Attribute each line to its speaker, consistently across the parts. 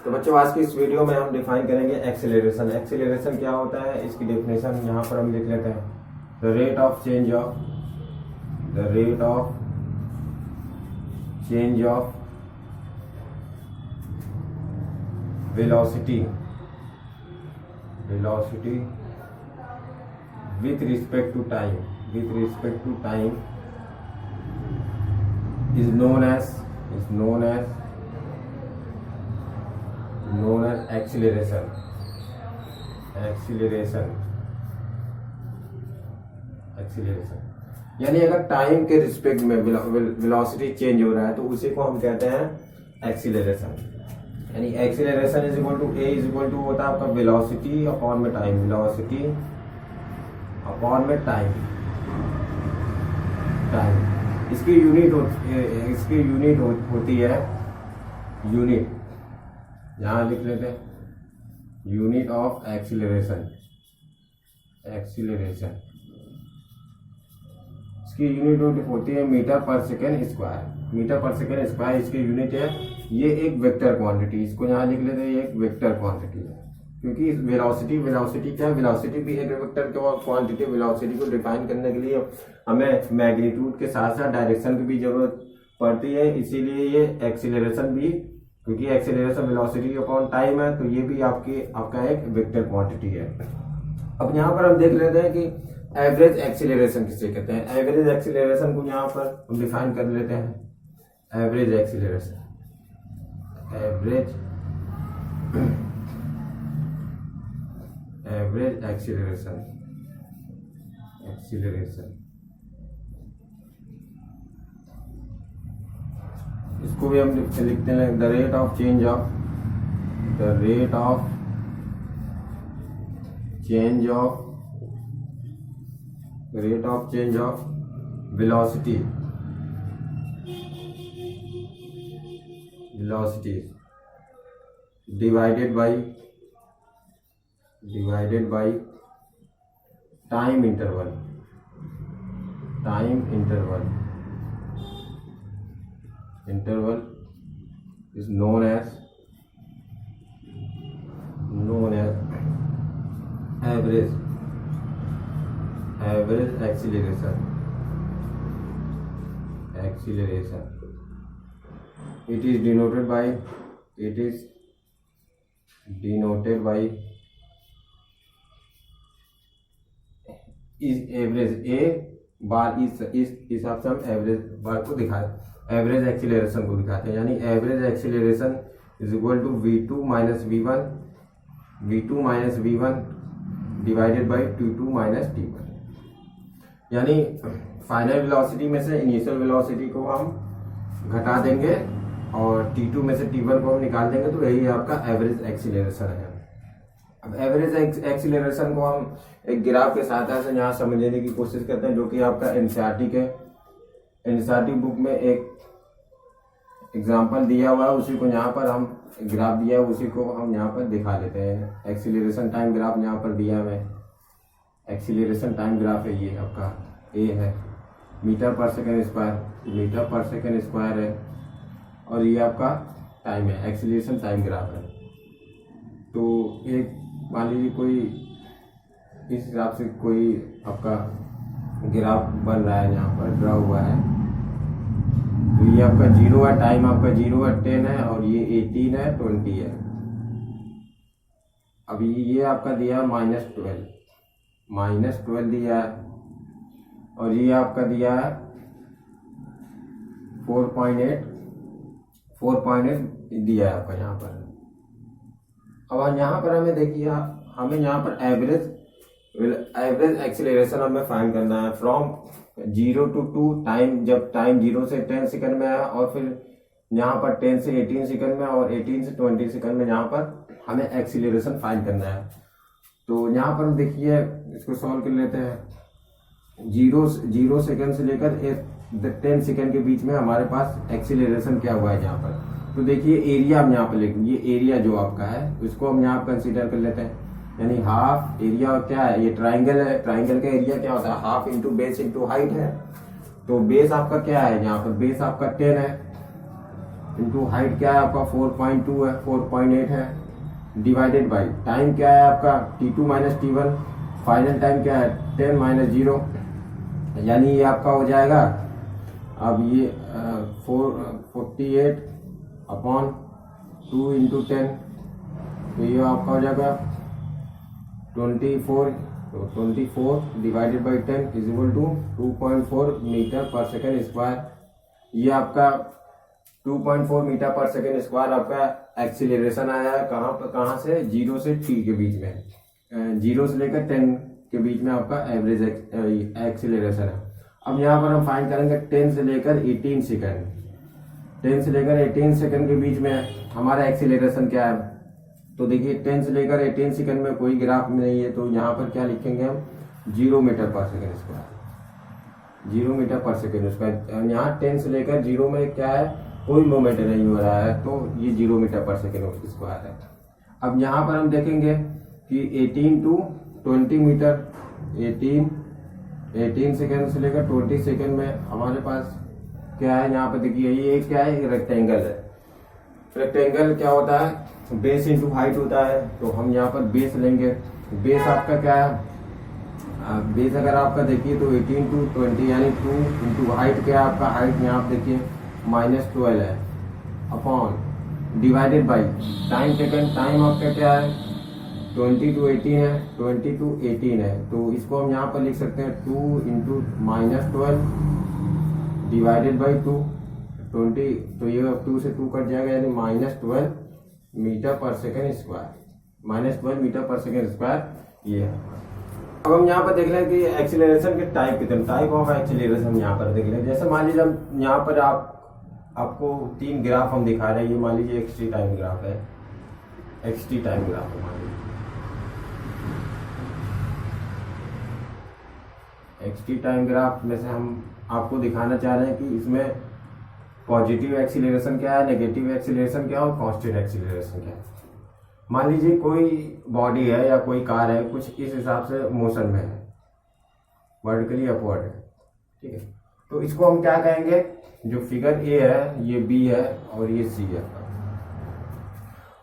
Speaker 1: तो बच्चों आज की इस वीडियो में हम डिफाइन करेंगे एक्सेलरेशन। एक्सेलरेशन क्या होता है, इसकी डेफिनेशन यहाँ पर हम लिख लेते हैं। The rate of change of velocity with respect to time is known as acceleration। यानी अगर टाइम के रिस्पेक्ट में वेलोसिटी चेंज हो रहा है तो उसी को हम कहते हैं एक्सीलरेशन। यानी acceleration is equal to a is equal to होता है आपका वेलोसिटी अपॉन में टाइम, वेलोसिटी अपॉन में टाइम। इसकी यूनिट होती है यूनिट, यहां लिख लेते हैं यूनिट ऑफ एक्सीलरेशन। इसकी यूनिट होती है मीटर पर सेकेंड स्क्वायर। इसकी यूनिट है। ये एक वेक्टर क्वांटिटी, इसको यहाँ लिख लेते हैं, ये एक वेक्टर क्वांटिटी है। क्योंकि वेलोसिटी क्या है, वेलोसिटी भी एक वेक्टर क्वांटिटी। वेलोसिटी को डिफाइन करने के लिए हमें मैग्नीट्यूड के साथ साथ डायरेक्शन की भी जरूरत पड़ती है। इसीलिए ये एक्सीलरेशन भी, क्योंकि एक्सीलरेशन वेलोसिटी अपॉन टाइम है, तो ये भी आपका एक वेक्टर क्वांटिटी है। अब यहाँ पर हम देख लेते हैं कि एवरेज एक्सीलरेशन किसे कहते हैं। एवरेज एक्सीलरेशन को यहाँ पर हम डिफाइन कर लेते हैं। एवरेज एक्सीलरेशन इसको भी हम लिखते हैं the rate of change of velocity divided by time interval is known as average acceleration। It is denoted by is average a बार। इस हिसाब से हम एवरेज बार को एवरेज एक्सीलरेशन को दिखाते हैं। यानी average acceleration is equal to v2 minus v1 divided by t2 minus t1। यानी फाइनल वेलोसिटी में से इनिशियल वेलोसिटी को हम घटा देंगे और t2 में से t1 को हम निकाल देंगे, तो यही आपका एवरेज एक्सीलरेशन है। अब एवरेज एक्सीलरेशन को हम एक ग्राफ के साथ ऐसे यहाँ समझने की कोशिश करते हैं, जो कि आपका एनसीईआरटी बुक में एक एग्जांपल दिया हुआ है। उसी को यहाँ पर हम ग्राफ दिया है, उसी को हम यहाँ पर दिखा लेते हैं। एक्सीलरेशन टाइम ग्राफ यहाँ पर दिया है। एक्सीलरेशन टाइम ग्राफ है, ये आपका ए है, मीटर पर सेकेंड स्क्वायर है, और ये आपका टाइम है, एक्सीलरेशन टाइम ग्राफ है। तो एक मान लीजिए कोई इस हिसाब से कोई आपका ग्राफ बन रहा है, यहाँ पर ड्रा हुआ है। तो ये आपका 0 है, टाइम आपका 0 है, 10 है, और ये 18 है, 20 है। अब ये आपका दिया है -12 दिया है, और ये आपका दिया है 4.8 दिया है आपका यहाँ पर। अब यहाँ पर हमें देखिए, हमें यहाँ पर एवरेज एक्सीलरेशन हमें फाइंड करना है फ्रॉम 0 to 2 टाइम। जब टाइम 0 से 10 सेकंड में है, और फिर यहाँ पर 10 से 18 सेकंड में, और 18 से 20 सेकंड में यहाँ पर हमें एक्सीलरेशन फाइंड करना है। तो यहाँ पर देखिए, इसको सॉल्व कर लेते हैं। 0 सेकंड से लेकर 10 सेकंड के बीच में हमारे पास एक्सीलरेशन क्या हुआ है यहाँ पर। तो देखिए एरिया हम यहाँ पर लिखेंगे, ये एरिया जो आपका है उसको हम यहाँ पर कंसीडर कर लेते हैं। यानी हाफ एरिया क्या है, ये ट्राइंगल है, ट्राइंगल का एरिया क्या होता है, half into base into height है। तो बेस आपका क्या है, यहाँ पर बेस आपका 10 है, इंटू हाइट क्या है आपका 4.2 है, 4.8 है, डिवाइडेड बाई टाइम क्या है आपका t2 minus T1, final time क्या है 10 माइनस 0, यानी ये आपका हो जाएगा अब ये 48 अपॉन 2 इंटू 10, तो ये आपका हो जाएगा 24, तो 24 divided by 10 is equal to 2.4 metre per second square. ये आपका 2.4 मीटर पर सेकेंड स्क्वायर आपका एक्सीलरेशन आया है कहाँ से 0 से t के बीच में, 0 से लेकर 10 के बीच में आपका एवरेज एक्सीलरेशन है। अब यहाँ पर हम फाइंड करेंगे 10 से लेकर 18 सेकंड, 10 से लेकर 18 सेकंड के बीच में हमारा एक्सीलरेशन क्या है। तो देखिए 10 से लेकर 18 सेकंड में कोई ग्राफ में नहीं है, तो यहाँ पर क्या लिखेंगे हम 0 metre per second square, 0 metre per second square. यहाँ 10 से लेकर 0 में क्या है कोई मूवमेंट नहीं हो रहा है, तो ये 0 मीटर पर सेकेंड स्क्वायर है। अब यहाँ पर हम देखेंगे कि 18 टू 20 मीटर, 18 सेकेंड से लेकर 20 सेकेंड में हमारे पास क्या है। यहाँ पे देखिए ये क्या है, रेक्टेंगल है। रेक्टेंगल क्या होता है बेस इंटू हाइट होता है, तो हम यहाँ पर बेस लेंगे। बेस आपका क्या है, बेस अगर आपका देखिए तो 18 टू 20 यानी 2 इंटू हाइट क्या है आपका, हाइट यहाँ आप देखिए -12 है, upon divided by time taken, time आपका क्या है 20 टू 18 है, 20 टू 18 है, तो इसको हम यहाँ पर लिख सकते हैं 2 इंटू -12 डिवाइडेड बाई 2, 20, तो ये 2 से 2 कट जाएगा यानी -12 metre per second square, -12 metre per second square ये है। अब हम यहाँ पर देख लें कि एक्सीलरेशन के टाइप कितने, टाइप ऑफ एक्सीलरेशन हम यहाँ पर देख लें। जैसे मान लीजिए हम यहाँ पर आपको 3 ग्राफ हम दिखा रहे हैं। ये मान लीजिए एक्सटी टाइम ग्राफ है, एक्सटी टाइम ग्राफ है, मान लीजिए एक्सटी टाइम ग्राफ में से हम आपको दिखाना चाह रहे हैं कि इसमें पॉजिटिव एक्सीलरेशन क्या है, नेगेटिव एक्सीलरेशन क्या है और कांस्टेंट एक्सीलरेशन क्या है। मान लीजिए कोई बॉडी है या कोई कार है, कुछ इस हिसाब से मोशन में है, वर्टिकली अपवर्ड है, ठीक है। तो इसको हम क्या कहेंगे, जो फिगर ए है ये बी है और ये सी है।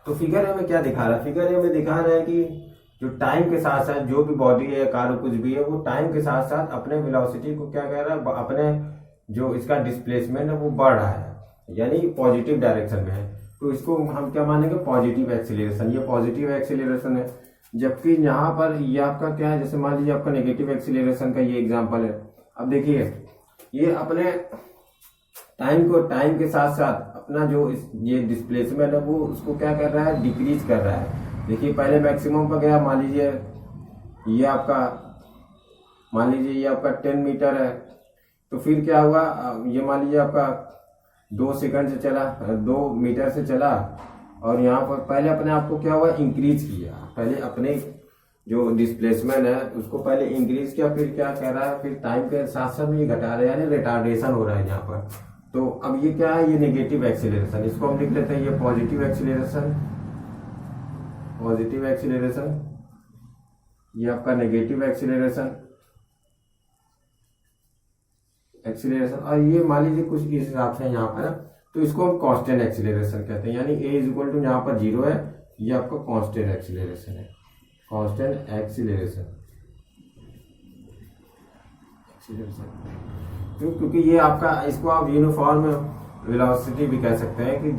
Speaker 1: तो फिगर ए में क्या दिखा रहा है, फिगर ए में दिखा रहा है कि जो टाइम के साथ साथ जो भी बॉडी है, कार कुछ भी है, वो टाइम के साथ साथ अपने वेलोसिटी को क्या कह रहा है, अपने जो इसका डिस्प्लेसमेंट है वो बढ़ रहा है, यानी पॉजिटिव डायरेक्शन में है। तो इसको हम क्या मानेंगे पॉजिटिव एक्सीलरेशन, ये पॉजिटिव एक्सीलरेशन है। जबकि यहाँ पर ये आपका क्या है, जैसे मान लीजिए आपका नेगेटिव एक्सीलरेशन का ये एग्जांपल है। अब देखिए ये अपने टाइम के साथ साथ अपना जो ये डिस्प्लेसमेंट है वो उसको क्या कर रहा है, डिक्रीज कर रहा है। देखिए पहले मैक्सिमम पर गया, मान लीजिए ये आपका 10 मीटर है, तो फिर क्या हुआ, ये मान लीजिए आपका 2 सेकंड से चला, 2 मीटर से चला, और यहाँ पर पहले अपने आप को क्या हुआ इंक्रीज किया, पहले अपने जो डिस्प्लेसमेंट है उसको पहले इंक्रीज किया, फिर क्या कह रहा है, फिर टाइम के साथ साथ ये घटा रहा है, यानी रिटार्डेशन हो रहा है यहाँ पर। तो अब ये क्या है, ये नेगेटिव एक्सीलरेशन, इसको हम लिख लेते हैं ये पॉजिटिव एक्सीलरेशन, पॉजिटिव एक्सीलरेशन, ये आपका नेगेटिव एक्सीलरेशन, और ये मान लीजिए कुछ इस हिसाब से यहाँ पर, तो इसको हम कांस्टेंट एक्सीलरेशन कहते हैं, यानी a इज इक्वल टू यहाँ पर 0 है, ये आपका कांस्टेंट एक्सीलरेशन है, कांस्टेंट एक्सीलरेशन। क्योंकि ये आपका, इसको आप यूनिफॉर्म वेलोसिटी भी कह सकते हैं कि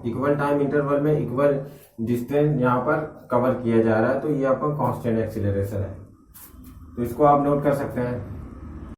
Speaker 1: इक्वल टाइम इंटरवल में इक्वल डिस्टेंस यहाँ पर कवर किया जा रहा है, तो ये आपका कांस्टेंट एक्सीलरेशन है। तो इसको आप नोट कर सकते हैं।